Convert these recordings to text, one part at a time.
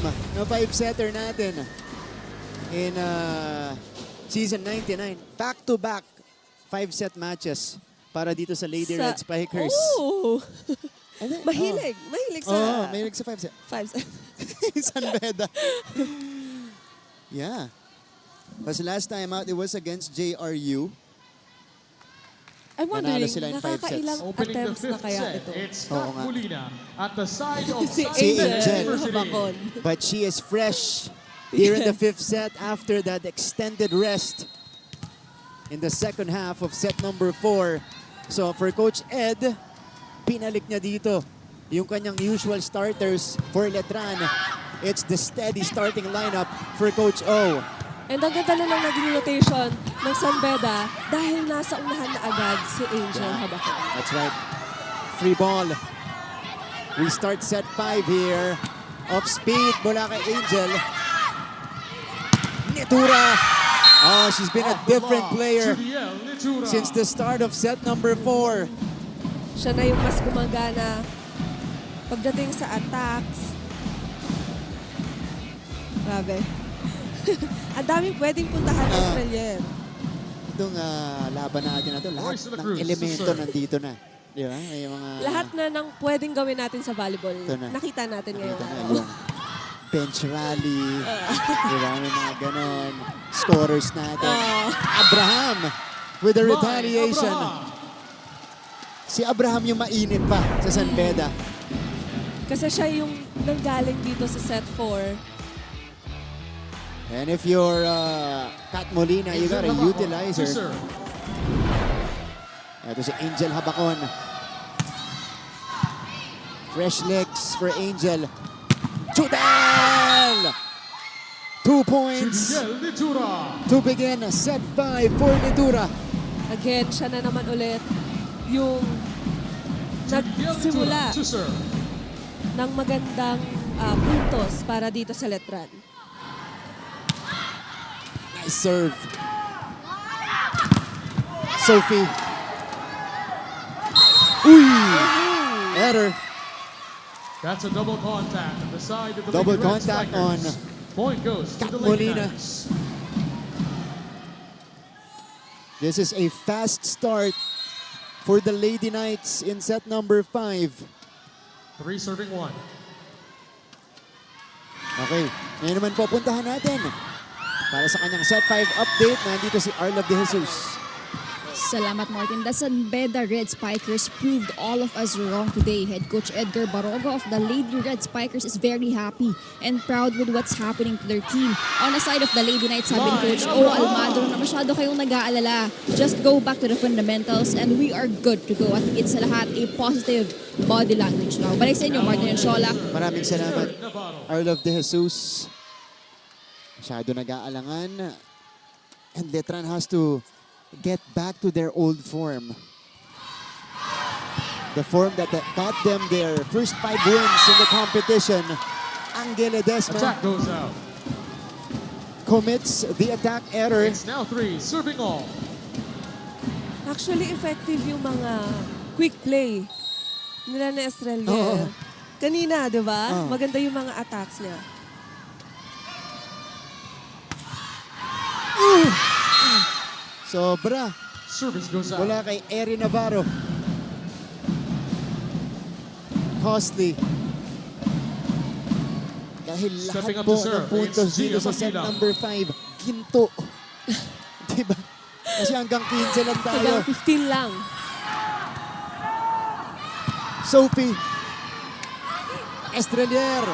na 5-setter natin in season 99. Back-to-back 5-set matches para dito sa Lady Red Spikers. Oh! Ano? Mahilig. Mahilig sa... Oh, mahilig sa 5-set. 5 San Beda. Yeah. Because last time out, it was against JRU. I'm wondering, sila in 5 sets. nakakailang Opening the attempts na fifth kaya set, ito? it's Oo Kat nga. Molina at the side of Si Si Angel Angel. Habakon. But she is fresh here in the 5th set after that extended rest in the second half of set number 4. So for Coach Ed, pinalik niya dito yung kanyang usual starters for Letran. It's the steady starting lineup for Coach O. And ang ganda na lang naging rotation ng San Beda dahil nasa unahan na agad si Angel Habakon. That's right. Free ball. We start set 5 here. Off speed mula kay Angel. Nitura. Oh, she's been a different player since the start of set number 4. Siya na yung mas gumagana pagdating sa attacks. Grabe. Ang daming pwedeng puntahan ng Australian. Itong laban natin na ito, lahat Royce de la ng Cruz, elemento sir. nandito na. Di ba? May mga... Lahat na ng pwedeng gawin natin sa volleyball, Ito na. nakita natin ngayong Dito na araw. yung bench rally. Di ba? May mga ganon. Scorers natin. Abraham with the retaliation. Si Abraham yung mainit pa sa San Beda. Kasi siya yung nanggaling dito sa set 4. And if you're Kat Molina, you gotta utilize her. Ito si Angel Habakon. Fresh legs for Angel. Chudel! 2 points to begin set 5 for Nitura. Again, siya na naman ulit yung nagsimula ng magandang puntos para dito sa Letran. Nice serve. Sophie. Uy! Error. That's a double contact on the side of the Double Lady Red contact Spikers. on Point goes to Kat the Lady Molina. Knights. This is a fast start for the Lady Knights in set number 5. 3 serving 1. Okay, ngayon naman po puntahan natin. Para sa kanyang set 5 update, nandito si Arlov de Jesus. Salamat, Martin. The San Beda Red Spikers proved all of us wrong today. Head coach Edgar Baroga of the Lady Red Spikers is very happy and proud with what's happening to their team. On the side of the Lady Knights, sabi ni Coach Almagro na masyado kayong nag-aalala. Just go back to the fundamentals and we are good to go. At it's sa lahat a positive body language now. Balik sa inyo, Martin and Shola. Maraming salamat, Arlov de Jesus. Masyado nag-aalangan. And Letran has to get back to their old form. The form that got them their first 5 wins in the competition. Angel Ledesma Attack goes out. commits the attack error. It's now 3 serving all. Actually, effective yung mga quick play nila ni Estrella. Oo. Kanina, di ba? Oo. Maganda yung mga attacks niya. Sobra. Service goes out. Wala kay Eri Navarro. Costly. Dahil lahat Stepping up po to serve, ng puntos it's dito Gia sa set Maquila. number 5, ginto. Diba? Kasi hanggang 15 lang tayo. Hanggang 15 lang. Sophie. Estrelier.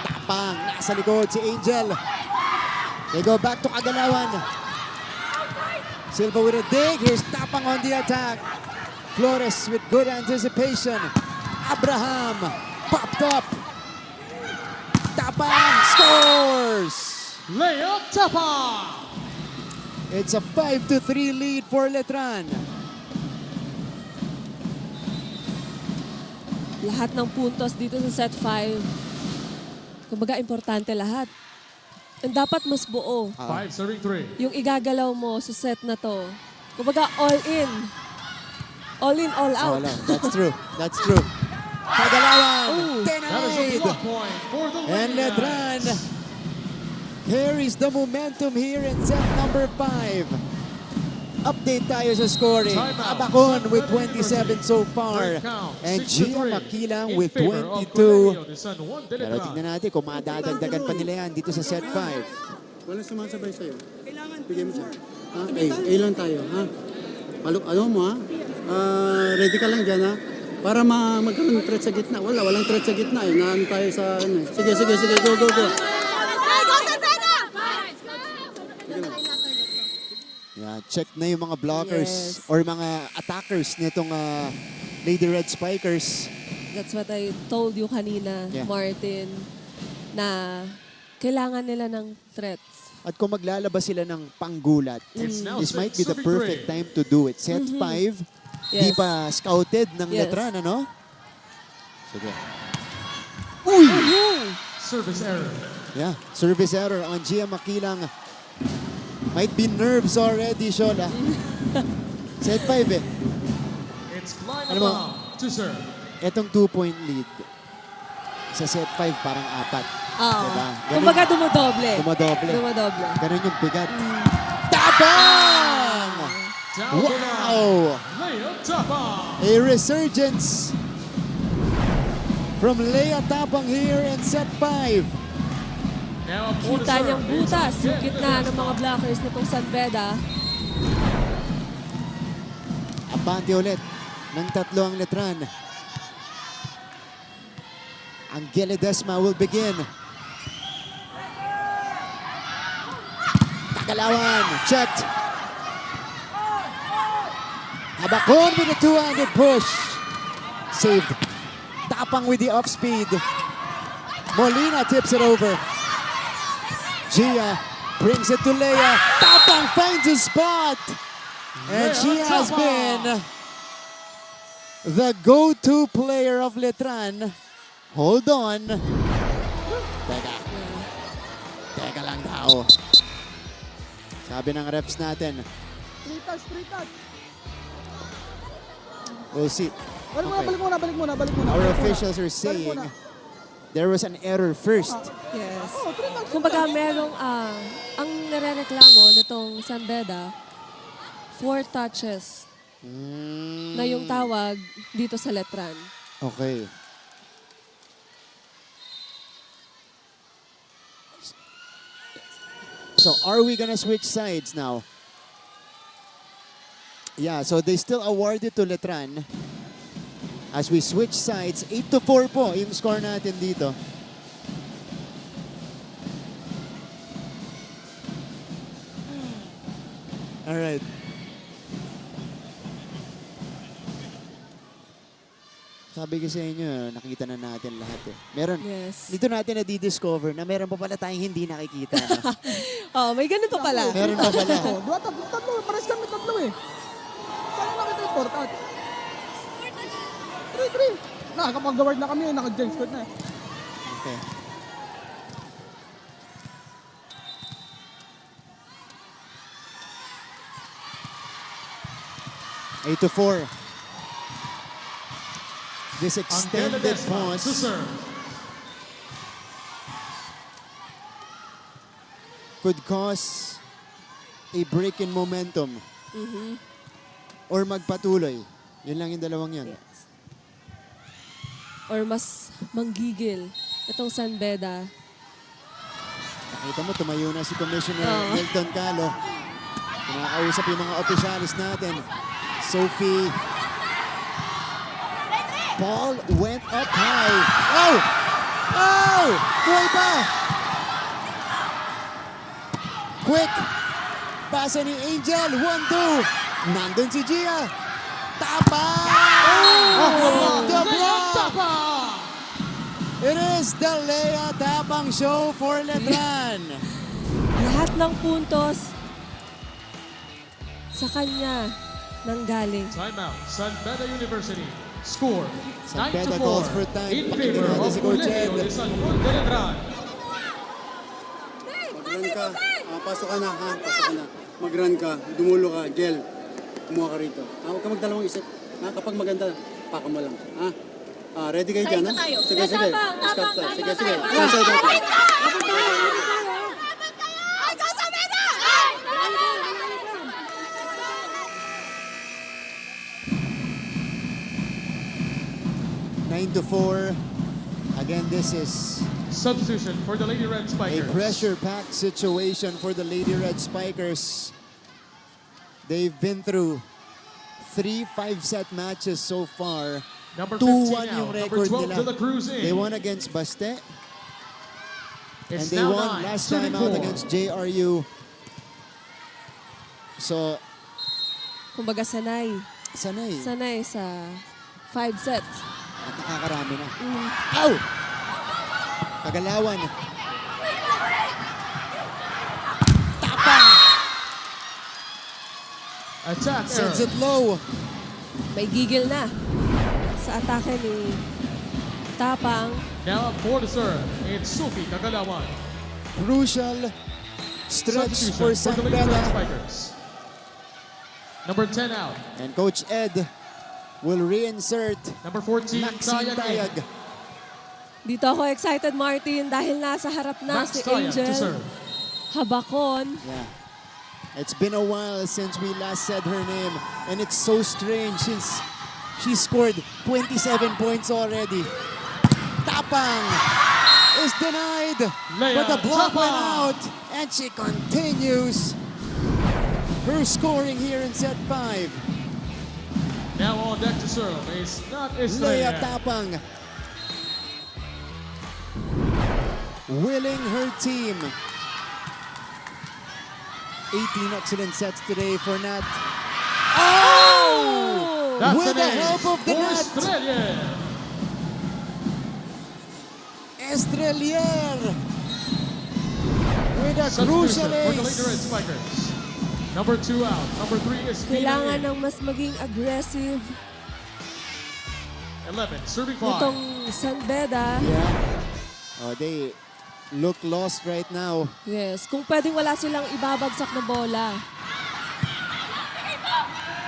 Tapang. Nasa likod si Angel. They go back to Kagalawan. Silva with a dig. Here's Tapang on the attack. Flores with good anticipation. Abraham popped up. Tapang scores. Layup Tapa. It's a 5-3 lead for Letran. Lahat ng puntos dito sa set 5. Kumbaga, importante lahat. And dapat mas buo 5 serving 3. yung igagalaw mo sa set na to. Kumbaga, all in. All in, all out. Oh, no, that's true. That's true. Kagalawan. Oh. That is a Denied. block point for the And Lady Knights. Letran carries the momentum here in set number 5. Update tayo sa scoring. Timeout. Abacon with San Beda 27 so far. Third count, And 6-3 Gia Makilang in with favor of 22. Colegio de San Juan de Pero Letran. tingnan natin kung madadagdagan pa nila yan dito sa set 5. Walang sumasabay sa'yo. Bigyan mo siya. Ha? A lang tayo, ha? Ano mo, ha? Ready ka lang dyan, ha? Para magkaroon ng threat sa gitna. Walang threat sa gitna, eh. Naan tayo sa, ano, eh. Sige, go. Yeah, check na yung mga blockers Yes. or mga attackers nitong Lady Red Spikers. That's what I told you kanina, Yeah. Martin, na kailangan nila ng threats. At kung maglalabas sila ng panggulat, It's now this might be the 6-3. perfect time to do it. Set 5, di Yes. pa scouted ng Yes. Letran, ano? Sige. Service error. Yeah, service error on Gia Makilang. Might be nerves already, Shola. Set 5 eh. It's line Ano mo? about to serve. Etong 2-point lead. Sa set 5, parang 4. Oo. Diba? Ganun- Kumbaga dumodoble. Dumodoble. Dumodoble. Ganun yung bigat. Tabang! Down the line. Wow! Lea Tapang. A resurgence from Lea Tapang here in set 5. Now for the Kita serve. niyang It's butas yung again gitna the ng mga blockers nitong San Beda. Abante ulit ng 3 ang Letran. Angel Ledesma will begin. Tagalawan, checked. Abacon with a two-handed push. Saved. Tapang with the off-speed. Molina tips it over. Gia brings it to Lea. Tapang finds a spot. And Lea she has Tapang. been the go-to player of Letran. Hold on. Teka lang daw. Sabi ng refs natin. 3 touch. We'll see. Balik muna. Our officials are saying there was an error first. Yes. Kumbaga merong, ang nare-reklamo nitong San Beda, 4 touches na yung tawag dito sa Letran. Okay. So are we gonna switch sides now? Yeah, so they still awarded to Letran. As we switch sides, 8-4 po yung score natin dito. All right. Sabi ko sa inyo, nakita na natin lahat eh. Meron, Yes. dito natin na-discover na meron pa pala tayong hindi nakikita. No? Oh, may ganun pa pala. Meron pa pala. Dua tatlo. Pares kami tatlo, eh. Saan nakita yung 4 touch? 3. Nakakapag-guard na kami, naka-jump squat na, eh. Okay. Eight to 4. This Angel extended Ledesma to pause serve. could cause a break in momentum or magpatuloy. Yun lang yung dalawang yan. Or mas manggigil itong San Beda. Nakita mo, tumayo na si Commissioner Oo. Milton Calo. Kumakausap yung mga opisyalis natin. Sophie. Ball went up high. Oh! Oh! Buhay pa! Quick! Pasa ni Angel. 1-2. Nandun si Gia. Tapa! Oh! The block! Tapang. It is the Lea Tapang show for Letran. Lahat ng puntos sa kanya nanggaling. Timeout. San Beda University. Score San 9 Beda to 4 calls for time. in Pakinggan favor natin of si Coach Colegio Ed. de San Juan de Letran. Mag-run ka. Pasok ka na, ha? Pasok ka na. Mag-run ka. Dumulo ka. Gel. Kumuha ka rito. Huwag ka magdalawang isip. Kapag maganda, paka mo lang. Ready kayo dyan, ha? Sige. Stop tayo. Sige. Side natin. 5-4. Again, this is Substitution for the Lady Red a Spikers. pressure-packed situation for the Lady Red Spikers. They've been through 3 5-set matches so far. Number 2-1 15 yung out. Number record 12 nila. De La Cruz in. They won against Baste, and It's they now won 9, last time out 34. against JRU. So, Kumbaga sanay. sanay. Sanay sa 5 sets. At nakakarami na. Ow! Kagalawan. Tapang! Attack Sends error. it low. May gigil na sa atake ni Tapang. Now up for the serve. It's Sufi Kagalawan. Crucial stretch Substitution for for San the Lady Red Beda. Spikers. Number 10 out. And Coach Ed will reinsert Number 14, Maxine Tayag in. Tayag. Dito ako excited, Martin, dahil nasa harap na Max si Tayag to Angel serve. Habakon. Yeah. It's been a while since we last said her name, and it's so strange since she scored 27 points already. Tapang is denied, Leia but the block went Tapang. out, and she continues her scoring here in set 5. Now on deck to serve is not Leia Estrella. Tapang willing her team. 18 excellent sets today for Nat. Oh! That's With an the ace help of the for net, Estrella. Estrelier with a Substitution crucial for the Lady Red ace. Spikers. Number 2 out. Number 3 is Kailangan Pina ng mas maging aggressive 11, serving 5. nitong San Beda. Yeah. Oh, they look lost right now. Yes, kung pwedeng wala silang ibabagsak na bola.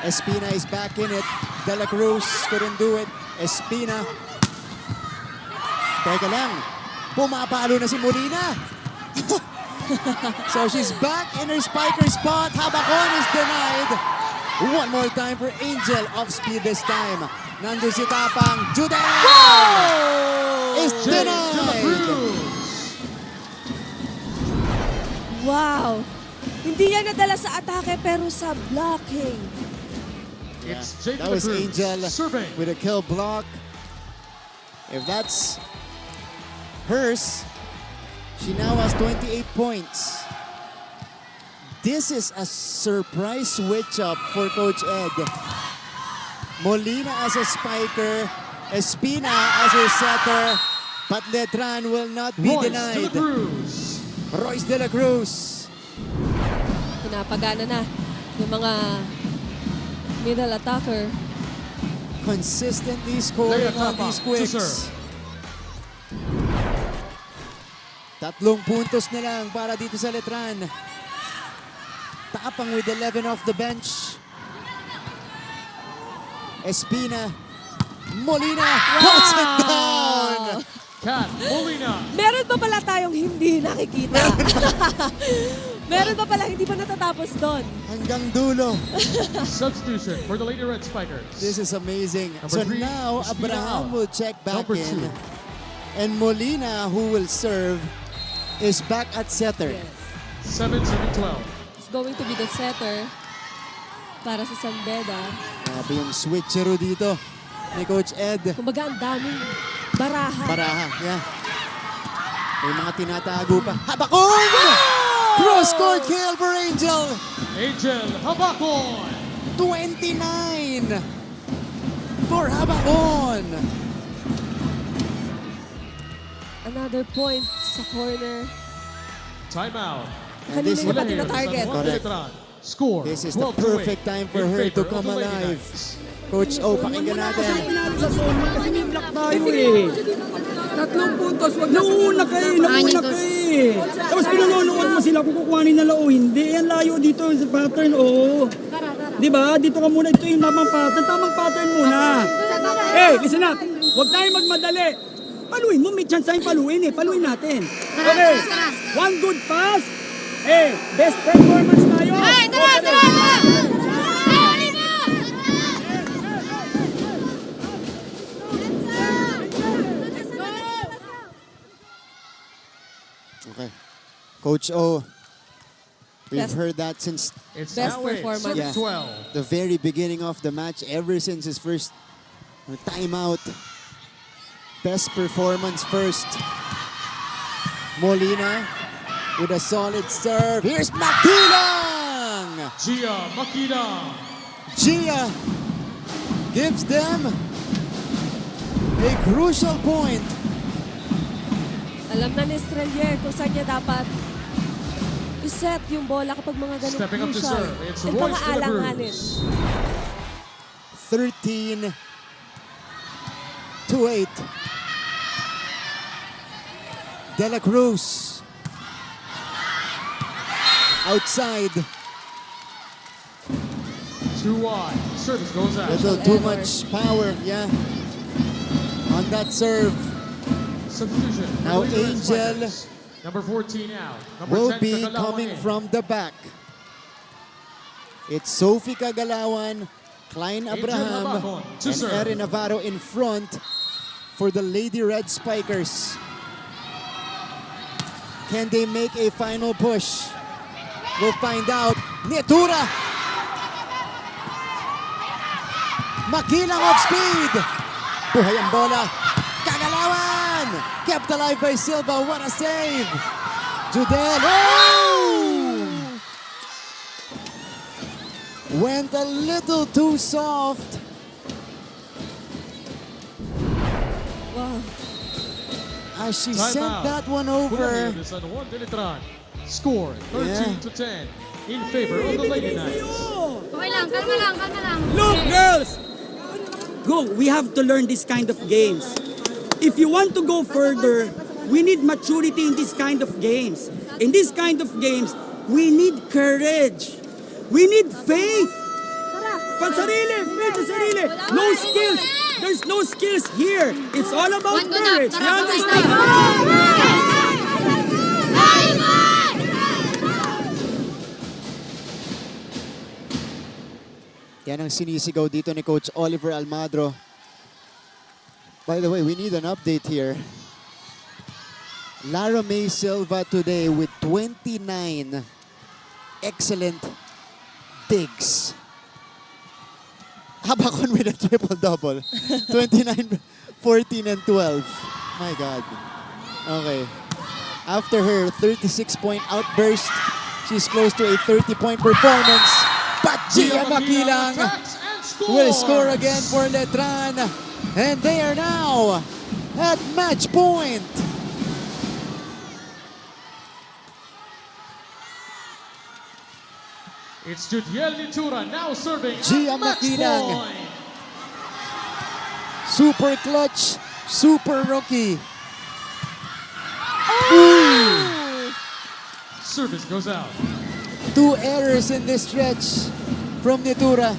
Espina is back in it. De La Cruz couldn't do it. Espina. Teka lang. Pumapalo na si Molina. So she's back in her spiker spot. Habakon is denied. One more time for Angel. Off speed this time. Nandun si Tapang. Juden is Jay De La denied. Cruz. Wow! Hindi yan nadala sa atake pero sa blocking. It's Jay De That La was Cruz Angel serving. with a kill block. If that's hers, she now has 28 points. This is a surprise switch up for Coach Ed. Molina as a spiker, Espina as her setter, but Letran will not be Royce De La denied. Cruz. Royce De La Cruz. Pinapagana na yung mga middle attacker. Consistently scoring Leia on these Tapang to quicks. serve. 3 puntos na lang para dito sa Letran. Tapang with 11 off the bench. Espina. Molina puts it down. Kat Molina. Meron pa pala tayong hindi nakikita. Meron pa pala hindi pa natatapos doon. Hanggang dulo. Substitution for the Lady Red Spikers. This is amazing. Number So 3, now Espina Abraham out. will check back Number in. 2. And Molina, who will serve, is back at setter. Yes. 7, serving 12. It's going to be the setter para sa San Beda. Grabe yung switcheroo dito ni Coach Ed. Kumbaga ang daming baraha. Baraha, yeah. May mga tinatago pa. Habakon! Cross-court kill for Angel. Angel Habakon. 29 for Habakon. Another point sa corner. Timeout. And this, Kanina pa tina-target. Correct. Score. This is the 12 to 8 perfect time for in her to favor of come the Lady alive. Knights. Coach O, pakinggan natin. Sa zone mo kasi may block tayo eh. 3 puntos, wag nauna ka eh. Tapos pinanonood mo sila kung kukuhanin nila o hindi. Yan layo dito sa pattern, oo. Di ba? Dito ka muna, ito yung tamang pattern muna. Listen up, wag tayong magmadali. Paluin mo, may chance tayong paluin eh. Paluin natin. Okay, one good pass. Best performance tayo. Okay. Coach O, we've Best- heard that since It's Best Howe, performance. serving Yeah. 12. the very beginning of the match, ever since his first timeout. Best performance first. Molina with a solid serve. Here's Makilang! Gia Makina. Gia gives them a crucial point. Alam na ni Strelier kung saan niya dapat iset yung bola kapag mga ganun Stepping up to crucial. serve, it's And Royce mga de la alanganin. Cruz. 13-8. De La Cruz. Outside. Too wide. Service goes out. Little too error. much power, yeah. On that serve. Substitution. for Now the Red Angel Spikers. Number 14 out. Number will 10 be Kagalawan coming in. from the back. It's Sophie Kagalawan, Klein Angel Abraham, Labacon to and serve. Erin Navarro in front for the Lady Red Spikers. Can they make a final push? We'll find out. Nietura! Makilang off speed! Buhay ang bola. Kagalawan! Kept alive by Silva. What a save! Judel. Oh! Went a little too soft. Wow. As she Time sent out. that one over. Colombia de San Juan de Letran. Score 13-10 in favor of the Lady Knights. Okay lang, kalma lang, kalma lang. Look, girls! Go, we have to learn this kind of games. If you want to go further, we need maturity in this kind of games. In this kind of games, we need courage. We need faith. Pansarili, faith sa sarili. No skills. There's no skills here. It's all about One good up, courage. You tara, understand? Yan ang sinisigaw dito ni Coach Oliver Almadro. By the way, we need an update here. Lara May Silva today with 29 excellent digs. Habakon with a triple-double. 29, 14, and 12. My God. Okay. After her 36-point outburst, she's close to a 30-point performance. But Gia Makilang attacks and will score scores. again for Letran. And they are now at match point. It's Judiel Nitura now serving Gia at match Makilang. point. Super clutch, super rookie. Service goes out. 2 errors in this stretch from Nitura.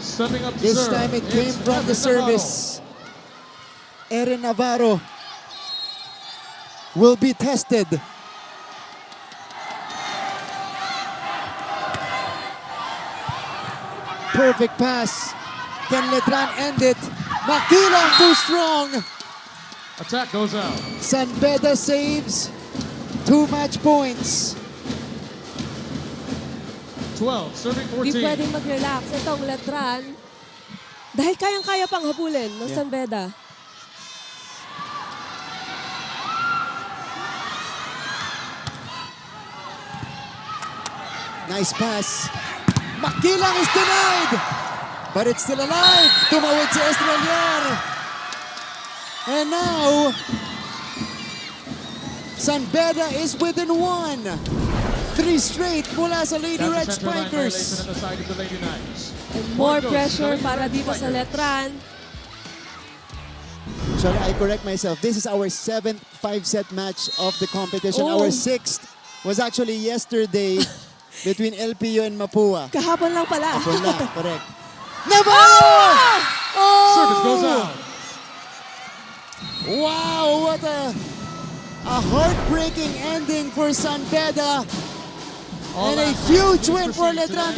Stepping up to This serve. time it came It's from the Erin Navarro. service. Erin Navarro will be tested. Perfect pass. Can Letran end it? Makilang too strong. Attack goes out. San Beda saves 2 match points. 12, serving Di 14. pwedeng mag-relax. Itong Letran, dahil kayang-kaya pang habulin ng Yeah. San Beda. Nice pass. Makilang is denied. But it's still alive. Tumawid si Estrelier. And now, San Beda is within 1. 3 straight mula sa Lady Red That's a center line violation Spikers. on the side of the Lady Knights. And more Point goes pressure to the para Red dito sa Spikers. Letran. Shall I correct myself? This is our 7th 5-set match of the competition. Oh. Our 6th was actually yesterday between LPU and Mapua. Kahapon lang pala. Wala, correct. Navarro! Oh! Service goes out. Wow, what a heartbreaking ending for San Beda. All And a athletes huge will win for proceed to the Letran.